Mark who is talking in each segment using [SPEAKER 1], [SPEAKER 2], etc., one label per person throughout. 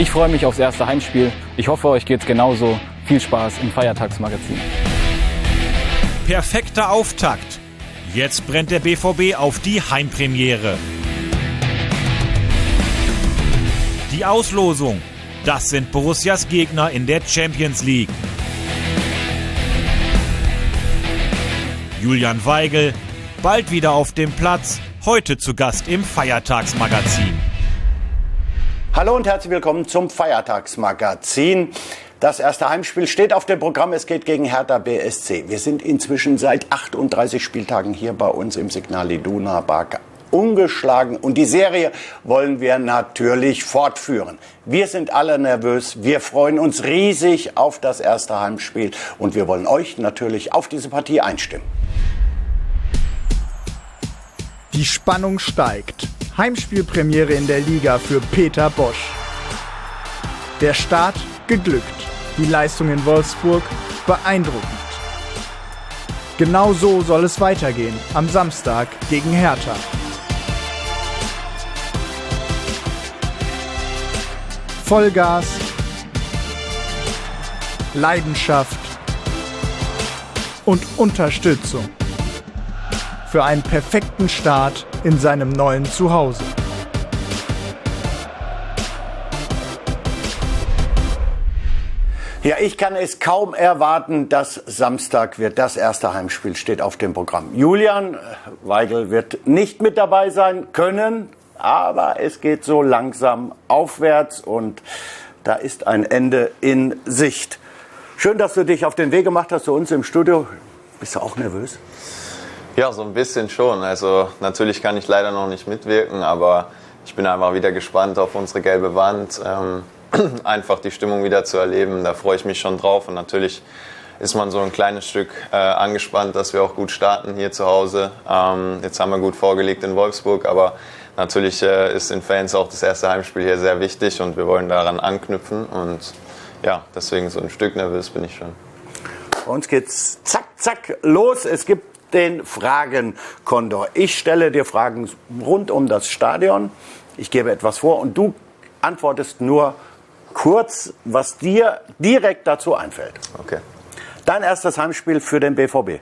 [SPEAKER 1] Ich freue mich aufs erste Heimspiel. Ich hoffe, euch geht's genauso. Viel Spaß im Feiertagsmagazin.
[SPEAKER 2] Perfekter Auftakt. Jetzt brennt der BVB auf die Heimpremiere. Die Auslosung. Das sind Borussias Gegner in der Champions League. Julian Weigl, bald wieder auf dem Platz, heute zu Gast im Feiertagsmagazin.
[SPEAKER 3] Hallo und herzlich willkommen zum Feiertagsmagazin. Das erste Heimspiel steht auf dem Programm. Es geht gegen Hertha BSC. Wir sind inzwischen seit 38 Spieltagen hier bei uns im Signal Iduna Park ungeschlagen. Und die Serie wollen wir natürlich fortführen. Wir sind alle nervös. Wir freuen uns riesig auf das erste Heimspiel. Und wir wollen euch natürlich auf diese Partie einstimmen.
[SPEAKER 4] Die Spannung steigt. Heimspielpremiere in der Liga für Peter Bosch. Der Start geglückt. Die Leistung in Wolfsburg beeindruckend. Genau so soll es weitergehen am Samstag gegen Hertha. Vollgas, Leidenschaft und Unterstützung für einen perfekten Start in seinem neuen Zuhause.
[SPEAKER 3] Ja, ich kann es kaum erwarten, dass Samstag wird. Das erste Heimspiel steht auf dem Programm. Julian Weigl wird nicht mit dabei sein können, aber es geht so langsam aufwärts und da ist ein Ende in Sicht. Schön, dass du dich auf den Weg gemacht hast zu uns im Studio. Bist du auch nervös?
[SPEAKER 5] Ja, so ein bisschen schon. Also natürlich kann ich leider noch nicht mitwirken, aber ich bin einfach wieder gespannt auf unsere gelbe Wand. Einfach die Stimmung wieder zu erleben, da freue ich mich schon drauf. Und natürlich ist man so ein kleines Stück angespannt, dass wir auch gut starten hier zu Hause. Jetzt haben wir gut vorgelegt in Wolfsburg, aber natürlich ist den Fans auch das erste Heimspiel hier sehr wichtig und wir wollen daran anknüpfen. Und ja, deswegen so ein Stück nervös bin ich schon.
[SPEAKER 3] Bei uns geht's zack, zack los. Es gibt den Fragenkondor. Ich stelle dir Fragen rund um das Stadion. Ich gebe etwas vor und du antwortest nur kurz, was dir direkt dazu einfällt.
[SPEAKER 5] Okay.
[SPEAKER 3] Dein erstes Heimspiel für den BVB?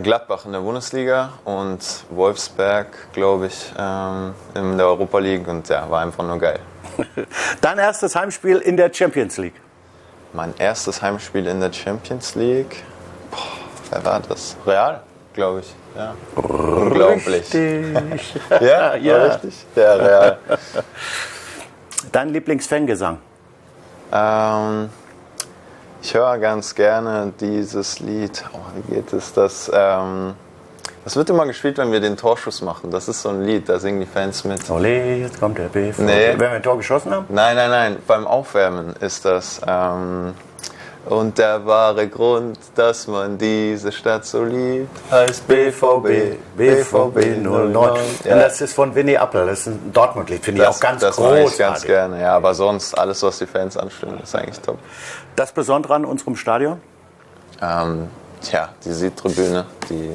[SPEAKER 5] Gladbach in der Bundesliga und Wolfsberg, glaube ich, in der Europa League. Und ja, war einfach nur geil.
[SPEAKER 3] Dein erstes Heimspiel in der Champions League?
[SPEAKER 5] Mein erstes Heimspiel in der Champions League? Boah, wer war das? Real, glaube ich. Ja. Unglaublich.
[SPEAKER 3] Richtig.
[SPEAKER 5] Ja,
[SPEAKER 3] ja.
[SPEAKER 5] Richtig. Ja, Real.
[SPEAKER 3] Dein Lieblingsfangesang?
[SPEAKER 5] Ich höre ganz gerne dieses Lied. Oh, wie geht es? Das wird immer gespielt, wenn wir den Torschuss machen. Das ist so ein Lied, da singen die Fans mit.
[SPEAKER 3] Ole, jetzt kommt der BVB.
[SPEAKER 5] Nee.
[SPEAKER 3] Wenn wir ein Tor geschossen haben?
[SPEAKER 5] Nein. Beim Aufwärmen ist das. Und der wahre Grund, dass man diese Stadt so liebt, heißt BVB, BVB 09.
[SPEAKER 3] Ja. Und das ist von Winnie Appel, das ist ein Dortmund-Lied, finde ich auch ganz
[SPEAKER 5] großartig. Das mag ich ganz gerne, ja, aber sonst alles, was die Fans anstimmen, ist eigentlich top.
[SPEAKER 3] Das Besondere an unserem Stadion?
[SPEAKER 5] Die Südtribüne, die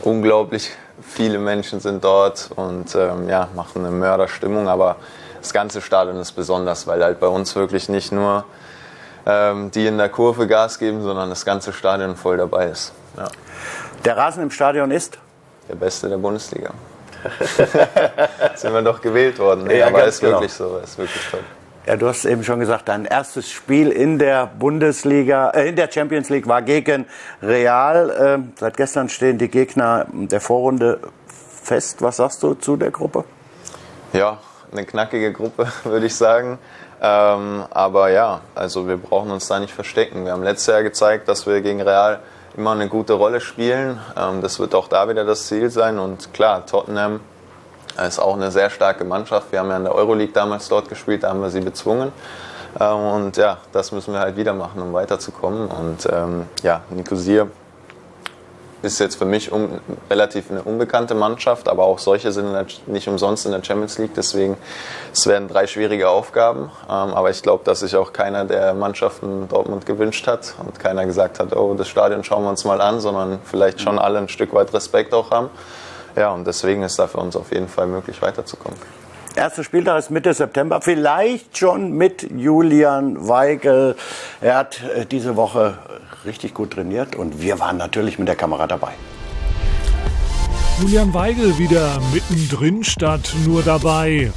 [SPEAKER 5] unglaublich viele Menschen sind dort und machen eine Mörderstimmung, aber das ganze Stadion ist besonders, weil halt bei uns wirklich nicht nur die in der Kurve Gas geben, sondern das ganze Stadion voll dabei ist. Ja.
[SPEAKER 3] Der Rasen im Stadion ist?
[SPEAKER 5] Der beste der Bundesliga. Sind wir doch gewählt worden. Nee,
[SPEAKER 3] ja,
[SPEAKER 5] aber ist
[SPEAKER 3] genau.
[SPEAKER 5] wirklich so, ist wirklich toll.
[SPEAKER 3] Ja, du hast eben schon gesagt, dein erstes Spiel in der Bundesliga, in der Champions League war gegen Real. Seit gestern stehen die Gegner der Vorrunde fest. Was sagst du zu der Gruppe?
[SPEAKER 5] Ja, eine knackige Gruppe, würde ich sagen. Aber ja, also wir brauchen uns da nicht verstecken. Wir haben letztes Jahr gezeigt, dass wir gegen Real immer eine gute Rolle spielen. Das wird auch da wieder das Ziel sein. Und klar, Tottenham ist auch eine sehr starke Mannschaft. Wir haben ja in der Euroleague damals dort gespielt, da haben wir sie bezwungen. Und ja, das müssen wir halt wieder machen, um weiterzukommen. Und Nicosia ist jetzt für mich relativ eine unbekannte Mannschaft, aber auch solche sind nicht umsonst in der Champions League, deswegen es werden 3 schwierige Aufgaben, aber ich glaube, dass sich auch keiner der Mannschaften Dortmund gewünscht hat und keiner gesagt hat, oh, das Stadion schauen wir uns mal an, sondern vielleicht schon alle ein Stück weit Respekt auch haben. Ja, und deswegen ist da für uns auf jeden Fall möglich, weiterzukommen.
[SPEAKER 3] Erster Spieltag ist Mitte September, vielleicht schon mit Julian Weigel. Er hat diese Woche richtig gut trainiert und wir waren natürlich mit der Kamera dabei.
[SPEAKER 6] Julian Weigel wieder mittendrin statt nur dabei.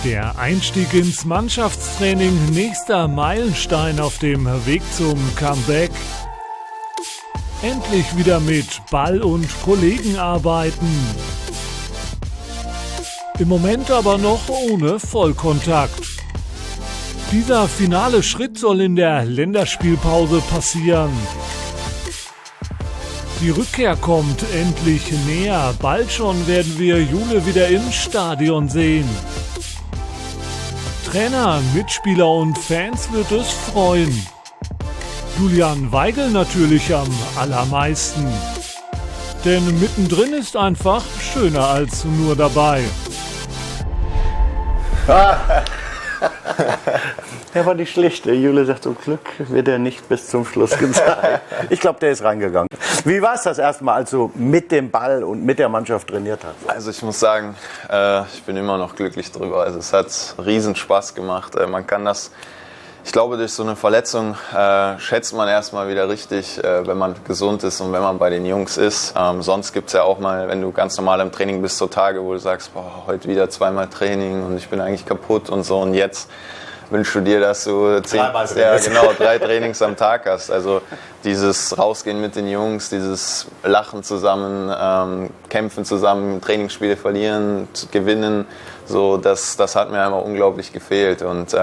[SPEAKER 6] Der Einstieg ins Mannschaftstraining, nächster Meilenstein auf dem Weg zum Comeback. Endlich wieder mit Ball und Kollegen arbeiten. Im Moment aber noch ohne Vollkontakt. Dieser finale Schritt soll in der Länderspielpause passieren. Die Rückkehr kommt endlich näher. Bald schon werden wir Jule wieder im Stadion sehen. Trainer, Mitspieler und Fans wird es freuen. Julian Weigel natürlich am allermeisten. Denn mittendrin ist einfach schöner als nur dabei.
[SPEAKER 3] Der war nicht schlecht. Der Jule sagt, zum Glück wird er nicht bis zum Schluss gezeigt. Ich glaube, der ist reingegangen. Wie war es das erste Mal, als du mit dem Ball und mit der Mannschaft trainiert hast?
[SPEAKER 5] Also ich muss sagen, ich bin immer noch glücklich drüber. Also es hat riesen Spaß gemacht. Man kann das, ich glaube, durch so eine Verletzung schätzt man erstmal wieder richtig, wenn man gesund ist und wenn man bei den Jungs ist. Sonst gibt es ja auch mal, wenn du ganz normal im Training bist, so Tage, wo du sagst, boah, heute wieder zweimal Training und ich bin eigentlich kaputt und so. Und jetzt wünschst du dir, dass du 3 Trainings am Tag hast. Also dieses Rausgehen mit den Jungs, dieses Lachen zusammen, Kämpfen zusammen, Trainingsspiele verlieren, gewinnen, so, das hat mir einfach unglaublich gefehlt. Und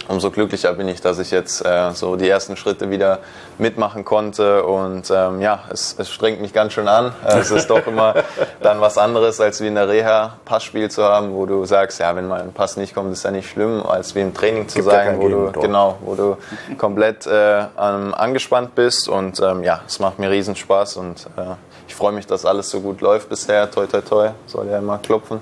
[SPEAKER 5] umso glücklicher bin ich, dass ich jetzt so die ersten Schritte wieder mitmachen konnte und es strengt mich ganz schön an. Es ist doch immer dann was anderes, als wie in der Reha Passspiel zu haben, wo du sagst, ja, wenn mal ein Pass nicht kommt, ist ja nicht schlimm, als wie im Training zu sein, wo du komplett angespannt bist und es macht mir riesen Spaß und ich freue mich, dass alles so gut läuft bisher. Toi, toi, toi, soll ja immer klopfen.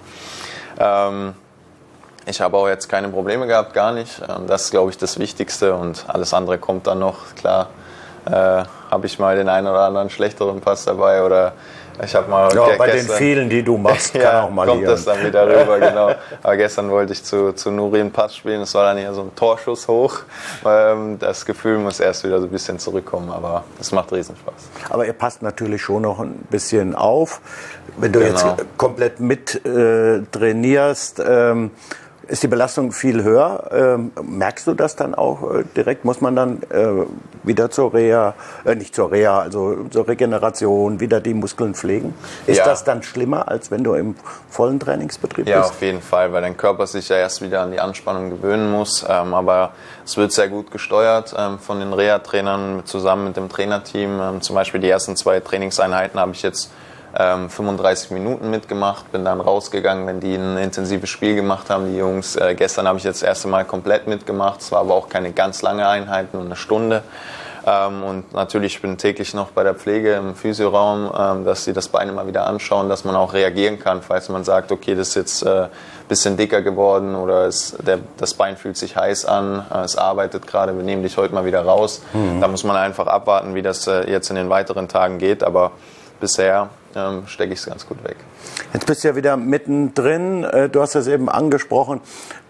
[SPEAKER 5] Ich habe auch jetzt keine Probleme gehabt, gar nicht. Das ist, glaube ich, das Wichtigste und alles andere kommt dann noch. Klar, habe ich mal den einen oder anderen schlechteren Pass dabei oder ich habe mal...
[SPEAKER 3] Ja, bei den vielen, die du machst, kann auch mal
[SPEAKER 5] kommt das dann wieder rüber, genau. Aber gestern wollte ich zu Nuri einen Pass spielen, das war dann eher so ein Torschuss hoch. Das Gefühl muss erst wieder so ein bisschen zurückkommen, aber es macht riesen Spaß.
[SPEAKER 3] Aber ihr passt natürlich schon noch ein bisschen auf. Wenn du jetzt komplett mit trainierst, ist die Belastung viel höher. Merkst du das dann auch direkt? Muss man dann wieder zur Regeneration, wieder die Muskeln pflegen? Ist das dann schlimmer, als wenn du im vollen Trainingsbetrieb bist?
[SPEAKER 5] Ja, auf jeden Fall, weil dein Körper sich ja erst wieder an die Anspannung gewöhnen muss. Aber es wird sehr gut gesteuert von den Reha-Trainern zusammen mit dem Trainerteam. Zum Beispiel die ersten 2 Trainingseinheiten habe ich jetzt 35 Minuten mitgemacht, bin dann rausgegangen, wenn die ein intensives Spiel gemacht haben, die Jungs. Gestern habe ich jetzt das erste Mal komplett mitgemacht, es war aber auch keine ganz lange Einheit, nur eine Stunde. Und natürlich bin ich täglich noch bei der Pflege im Physioraum, dass sie das Bein immer wieder anschauen, dass man auch reagieren kann, falls man sagt, okay, das ist jetzt ein bisschen dicker geworden oder das Bein fühlt sich heiß an, es arbeitet gerade, wir nehmen dich heute mal wieder raus. Da muss man einfach abwarten, wie das jetzt in den weiteren Tagen geht, aber bisher stecke ich es ganz gut weg.
[SPEAKER 3] Jetzt bist du ja wieder mittendrin. Du hast es eben angesprochen.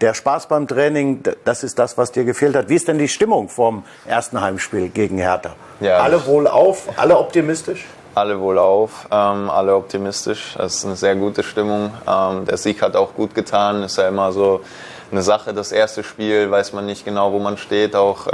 [SPEAKER 3] Der Spaß beim Training, das ist das, was dir gefehlt hat. Wie ist denn die Stimmung vom ersten Heimspiel gegen Hertha? Ja, alle wohlauf, alle optimistisch?
[SPEAKER 5] Alle wohlauf, alle optimistisch. Das ist eine sehr gute Stimmung. Der Sieg hat auch gut getan. Ist ja immer so eine Sache. Das erste Spiel weiß man nicht genau, wo man steht. Auch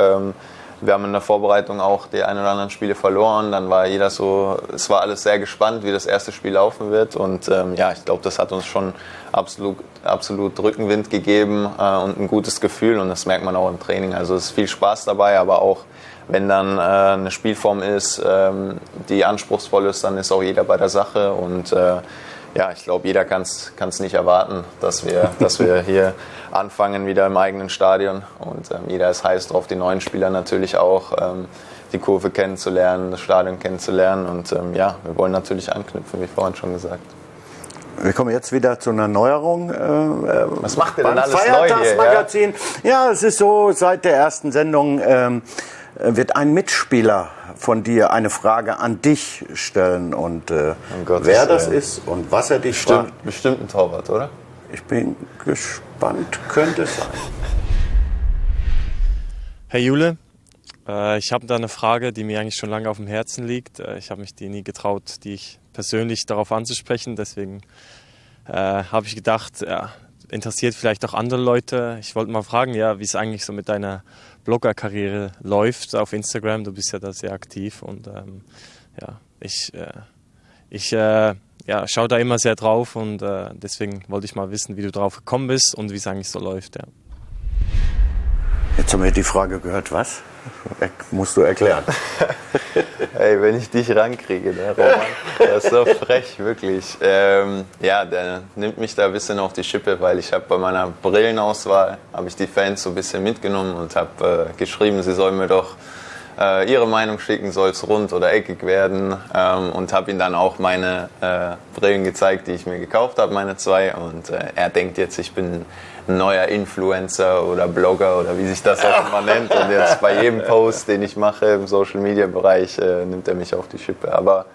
[SPEAKER 5] wir haben in der Vorbereitung auch die ein oder anderen Spiele verloren. Dann war jeder so, es war alles sehr gespannt, wie das erste Spiel laufen wird. Und ich glaube, das hat uns schon absolut Rückenwind gegeben und ein gutes Gefühl. Und das merkt man auch im Training. Also es ist viel Spaß dabei, aber auch wenn dann eine Spielform ist, die anspruchsvoll ist, dann ist auch jeder bei der Sache. Und ich glaube, jeder kann es nicht erwarten, dass wir hier anfangen wieder im eigenen Stadion und jeder ist heiß drauf, die neuen Spieler natürlich auch, die Kurve kennenzulernen, das Stadion kennenzulernen und wir wollen natürlich anknüpfen, wie vorhin schon gesagt.
[SPEAKER 3] Wir kommen jetzt wieder zu einer Neuerung.
[SPEAKER 5] Was macht ihr denn alles neu hier?
[SPEAKER 3] Feiertagsmagazin. Ja, es ist so, seit der ersten Sendung wird ein Mitspieler von dir eine Frage an dich stellen und wer das ist und was er dich fragt.
[SPEAKER 5] Bestimmt ein Torwart, oder?
[SPEAKER 3] Ich bin gespannt, könnte es sein.
[SPEAKER 7] Hey Jule, ich habe da eine Frage, die mir eigentlich schon lange auf dem Herzen liegt. Ich habe mich die nie getraut, dich persönlich darauf anzusprechen. Deswegen habe ich gedacht, ja, interessiert vielleicht auch andere Leute. Ich wollte mal fragen, ja, wie es eigentlich so mit deiner Blogger-Karriere läuft auf Instagram. Du bist ja da sehr aktiv und ich schaue da immer sehr drauf und deswegen wollte ich mal wissen, wie du drauf gekommen bist und wie es eigentlich so läuft. Ja.
[SPEAKER 3] Jetzt haben wir die Frage gehört, was? Musst du erklären.
[SPEAKER 5] Hey, wenn ich dich rankriege, ne, Roman, das ist so frech, wirklich. Der nimmt mich da ein bisschen auf die Schippe, weil ich habe bei meiner Brillenauswahl, habe ich die Fans so ein bisschen mitgenommen und habe geschrieben, sie sollen mir doch ihre Meinung schicken, soll es rund oder eckig werden, und habe ihm dann auch meine Brillen gezeigt, die ich mir gekauft habe, meine 2, und er denkt jetzt, ich bin ein neuer Influencer oder Blogger oder wie sich das auch immer nennt, und jetzt bei jedem Post, den ich mache im Social-Media-Bereich, nimmt er mich auf die Schippe, aber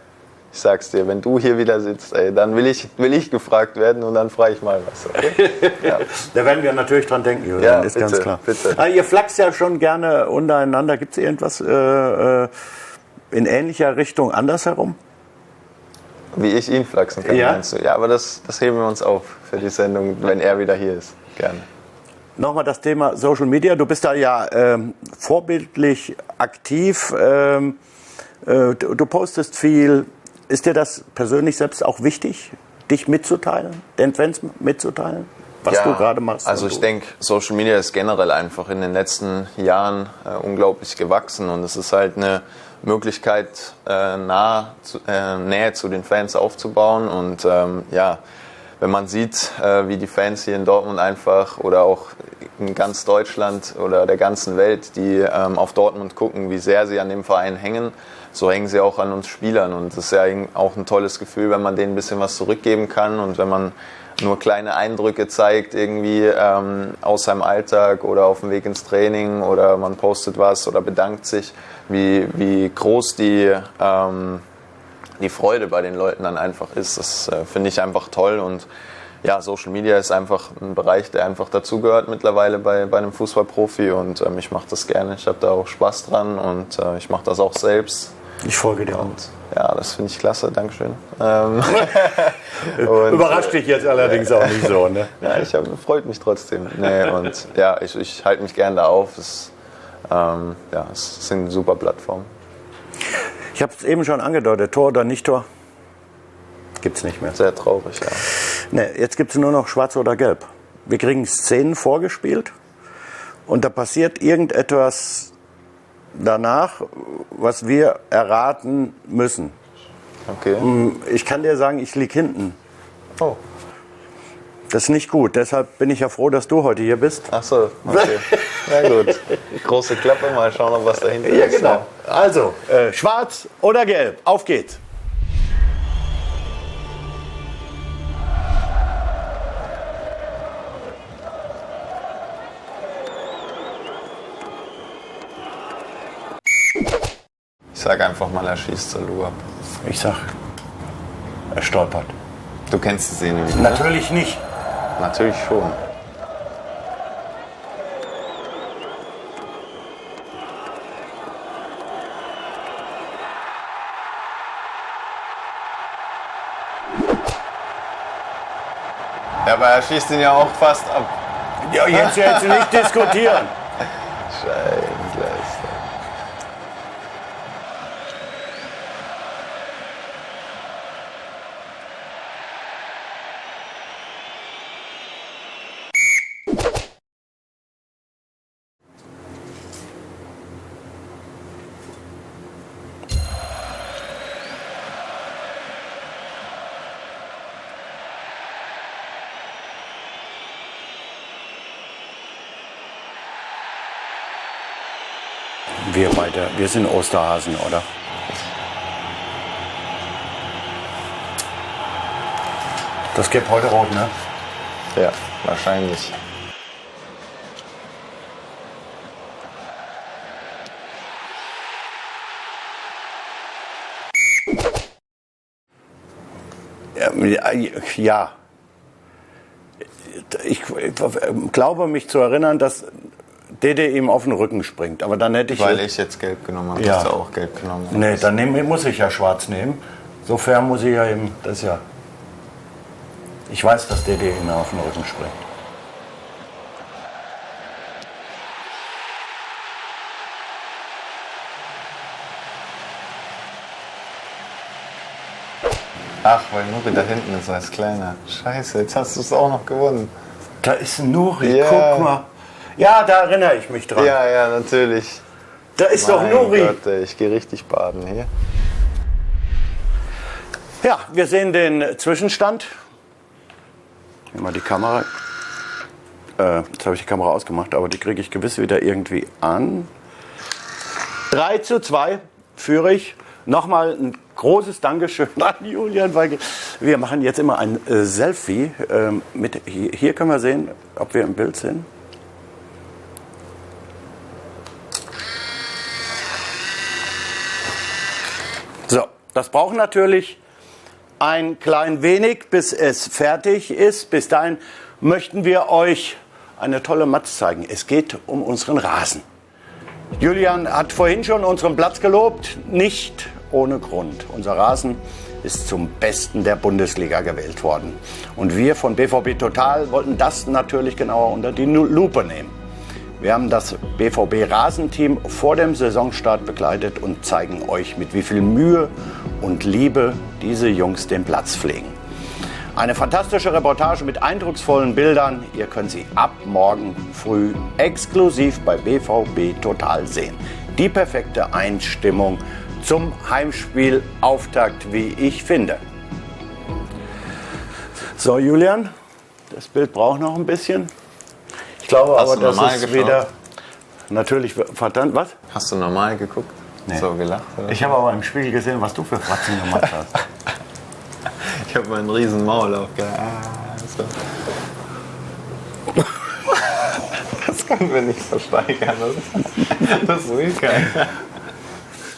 [SPEAKER 5] ich sag's dir, wenn du hier wieder sitzt, dann will ich gefragt werden und dann frage ich mal was. Okay? Ja.
[SPEAKER 3] Da werden wir natürlich dran denken, Julian,
[SPEAKER 5] ja,
[SPEAKER 3] ist
[SPEAKER 5] bitte,
[SPEAKER 3] ganz klar.
[SPEAKER 5] Bitte.
[SPEAKER 3] Ihr flachst ja schon gerne untereinander. Gibt es irgendwas in ähnlicher Richtung andersherum?
[SPEAKER 5] Wie ich ihn flachsen kann, meinst du? Ja, aber das heben wir uns auf für die Sendung, wenn er wieder hier ist. Gerne.
[SPEAKER 3] Nochmal das Thema Social Media. Du bist da ja vorbildlich aktiv. Du postest viel. Ist dir das persönlich selbst auch wichtig, dich mitzuteilen, den Fans mitzuteilen, was du gerade machst?
[SPEAKER 5] Also ich denke, Social Media ist generell einfach in den letzten Jahren unglaublich gewachsen und es ist halt eine Möglichkeit, Nähe zu den Fans aufzubauen und wenn man sieht, wie die Fans hier in Dortmund einfach oder auch in ganz Deutschland oder der ganzen Welt, die auf Dortmund gucken, wie sehr sie an dem Verein hängen, so hängen sie auch an uns Spielern. Und das ist ja auch ein tolles Gefühl, wenn man denen ein bisschen was zurückgeben kann und wenn man nur kleine Eindrücke zeigt, irgendwie aus seinem Alltag oder auf dem Weg ins Training oder man postet was oder bedankt sich, wie groß die Freude bei den Leuten dann einfach ist. Das finde ich einfach toll und ja, Social Media ist einfach ein Bereich, der einfach dazugehört mittlerweile bei einem Fußballprofi und ich mache das gerne. Ich habe da auch Spaß dran und ich mache das auch selbst.
[SPEAKER 3] Ich folge dir auch.
[SPEAKER 5] Ja, das finde ich klasse, Dankeschön.
[SPEAKER 3] Überrascht dich jetzt allerdings auch nicht so, ne?
[SPEAKER 5] Ja, freut mich trotzdem. Nee, und ja, ich halte mich gerne da auf. Es sind super Plattformen.
[SPEAKER 3] Ich habe es eben schon angedeutet, Tor oder nicht Tor, gibt es nicht mehr.
[SPEAKER 5] Sehr traurig, ja.
[SPEAKER 3] Nee, jetzt gibt es nur noch schwarz oder gelb. Wir kriegen Szenen vorgespielt und da passiert irgendetwas danach, was wir erraten müssen.
[SPEAKER 5] Okay.
[SPEAKER 3] Ich kann dir sagen, ich lieg hinten.
[SPEAKER 5] Oh.
[SPEAKER 3] Das ist nicht gut, deshalb bin ich ja froh, dass du heute hier bist.
[SPEAKER 5] Ach so, okay. Na gut. Große Klappe, mal schauen, ob was dahinter ist.
[SPEAKER 3] Ja, genau. Also, schwarz oder gelb, auf geht's.
[SPEAKER 5] Ich sag einfach mal, er schießt Salou ab.
[SPEAKER 3] Ich sag, er stolpert.
[SPEAKER 5] Du kennst die Szene nicht,
[SPEAKER 3] Natürlich nicht.
[SPEAKER 5] Natürlich schon. Ja, aber er schießt ihn ja auch fast ab.
[SPEAKER 3] Ja, jetzt nicht diskutieren.
[SPEAKER 5] Scheiße.
[SPEAKER 3] Wir beide, wir sind Osterhasen, oder? Das gibt heute rot, ne?
[SPEAKER 5] Ja, wahrscheinlich.
[SPEAKER 3] Ja. ich glaube mich zu erinnern, dass Dede ihm auf den Rücken springt. Aber dann hätte ich...
[SPEAKER 5] Weil ich jetzt gelb genommen habe,
[SPEAKER 3] Ja.
[SPEAKER 5] hast du auch gelb genommen.
[SPEAKER 3] Nee, dann muss ich ja schwarz nehmen. Sofern muss ich ja eben... Das ja... Ich weiß, dass Dede ihm auf den Rücken springt.
[SPEAKER 5] Ach, weil Nuri da hinten ist als Kleiner. Scheiße, jetzt hast du es auch noch gewonnen.
[SPEAKER 3] Da ist ein Nuri,
[SPEAKER 5] Ja.
[SPEAKER 3] guck mal. Ja, da erinnere ich mich dran.
[SPEAKER 5] Ja, natürlich.
[SPEAKER 3] Da ist doch
[SPEAKER 5] Mein
[SPEAKER 3] Nuri.
[SPEAKER 5] Gott, ey, ich gehe richtig baden hier.
[SPEAKER 3] Ja, wir sehen den Zwischenstand. Nehmen wir die Kamera. Jetzt habe ich die Kamera ausgemacht, aber die kriege ich gewiss wieder irgendwie an. 3:2 führe ich. Nochmal ein großes Dankeschön an Julian, weil wir machen jetzt immer ein Selfie. Hier können wir sehen, ob wir im Bild sind. So, das braucht natürlich ein klein wenig, bis es fertig ist. Bis dahin möchten wir euch eine tolle Matz zeigen. Es geht um unseren Rasen. Julian hat vorhin schon unseren Platz gelobt, nicht ohne Grund. Unser Rasen ist zum Besten der Bundesliga gewählt worden. Und wir von BVB Total wollten das natürlich genauer unter die Lupe nehmen. Wir haben das BVB-Rasenteam vor dem Saisonstart begleitet und zeigen euch, mit wie viel Mühe und Liebe diese Jungs den Platz pflegen. Eine fantastische Reportage mit eindrucksvollen Bildern. Ihr könnt sie ab morgen früh exklusiv bei BVB Total sehen. Die perfekte Einstimmung zum Heimspielauftakt, wie ich finde. So, Julian, das Bild braucht noch ein bisschen. Ich glaube
[SPEAKER 5] Hast
[SPEAKER 3] aber,
[SPEAKER 5] du
[SPEAKER 3] das
[SPEAKER 5] normal
[SPEAKER 3] ist
[SPEAKER 5] geschaut?
[SPEAKER 3] wieder natürlich verdammt. Was?
[SPEAKER 5] Hast du normal geguckt?
[SPEAKER 3] Nee.
[SPEAKER 5] So gelacht? Oder?
[SPEAKER 3] Ich habe aber im Spiegel gesehen, was du für Fratzen gemacht hast.
[SPEAKER 5] Ich habe meinen riesen Maul aufgehauen. Das können wir nicht versteigern. Das will keiner.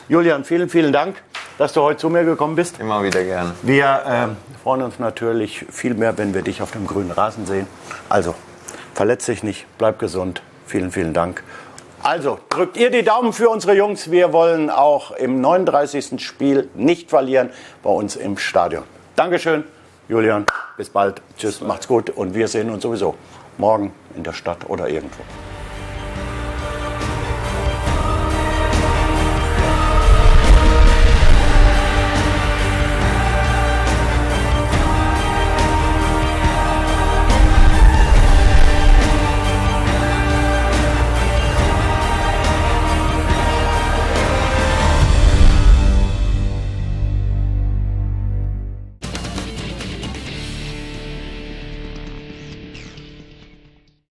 [SPEAKER 3] Julian, vielen, vielen Dank, dass du heute zu mir gekommen bist.
[SPEAKER 5] Immer wieder gerne.
[SPEAKER 3] Wir freuen uns natürlich viel mehr, wenn wir dich auf dem grünen Rasen sehen. Also, verletz dich nicht, bleib gesund. Vielen, vielen Dank. Also, drückt ihr die Daumen für unsere Jungs. Wir wollen auch im 39. Spiel nicht verlieren bei uns im Stadion. Dankeschön, Julian. Bis bald. Tschüss, macht's gut. Und wir sehen uns sowieso morgen in der Stadt oder irgendwo.